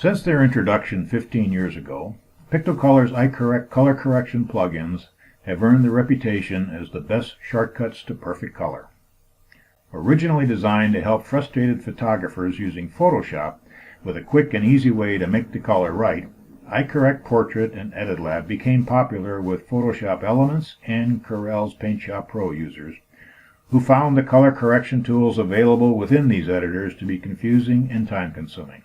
Since their introduction 15 years ago, PictoColor's iCorrect color correction plugins have earned the reputation as the best shortcuts to perfect color. Originally designed to help frustrated photographers using Photoshop with a quick and easy way to make the color right, iCorrect Portrait and EditLab became popular with Photoshop Elements and Corel's PaintShop Pro users, who found the color correction tools available within these editors to be confusing and time-consuming.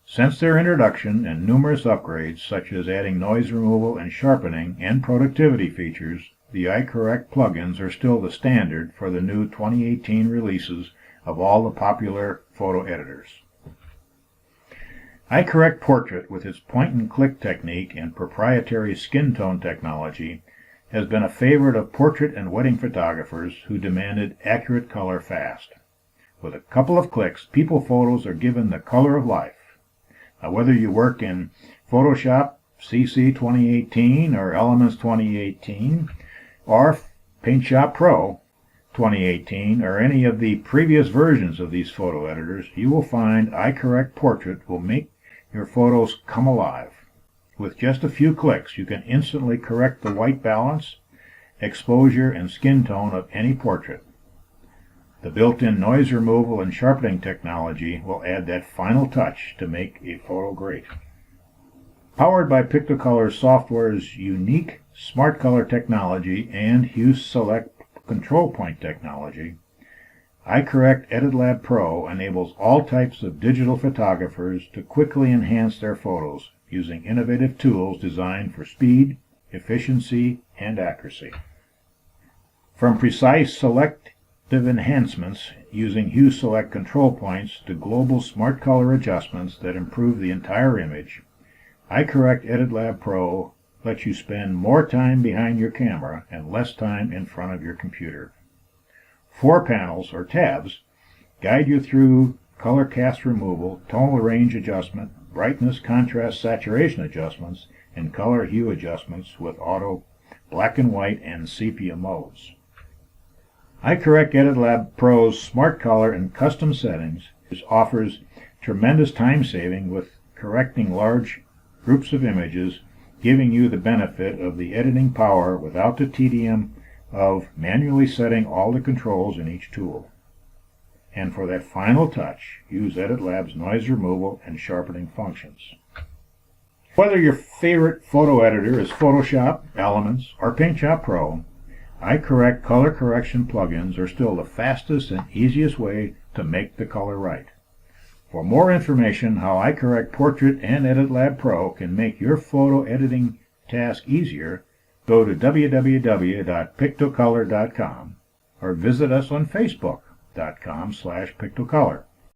Since their introduction and numerous upgrades, such as adding noise removal and sharpening and productivity features, the iCorrect plugins are still the standard for the new 2018 releases of all the popular photo editors. iCorrect Portrait, with its point-and-click technique and proprietary skin tone technology, has been a favorite of portrait and wedding photographers who demanded accurate color fast. With a couple of clicks, people photos are given the color of life. Now, whether you work in Photoshop CC 2018 or Elements 2018 or PaintShop Pro 2018 or any of the previous versions of these photo editors, you will find iCorrect Portrait will make your photos come alive. With just a few clicks, you can instantly correct the white balance, exposure, and skin tone of any portrait. The built-in noise removal and sharpening technology will add that final touch to make a photo great. Powered by PictoColor software's unique Smart Color technology and Hue Select control point technology, iCorrect EditLab Pro enables all types of digital photographers to quickly enhance their photos using innovative tools designed for speed, efficiency, and accuracy. From precise selective enhancements using Hue Select control points to global smart color adjustments that improve the entire image, iCorrect EditLab Pro lets you spend more time behind your camera and less time in front of your computer. 4 panels, or tabs, guide you through color cast removal, tonal range adjustment, brightness, contrast, saturation adjustments, and color hue adjustments with auto black and white and sepia modes. iCorrect EditLab Pro's Smart Color and custom settings offers tremendous time saving with correcting large groups of images, giving you the benefit of the editing power without the tedium of manually setting all the controls in each tool. And for that final touch, use EditLab's noise removal and sharpening functions. Whether your favorite photo editor is Photoshop, Elements, or PaintShop Pro, iCorrect color correction plugins are still the fastest and easiest way to make the color right. For more information how iCorrect Portrait and EditLab Pro can make your photo editing task easier, go to www.pictocolor.com or visit us on Facebook.com/PictoColor.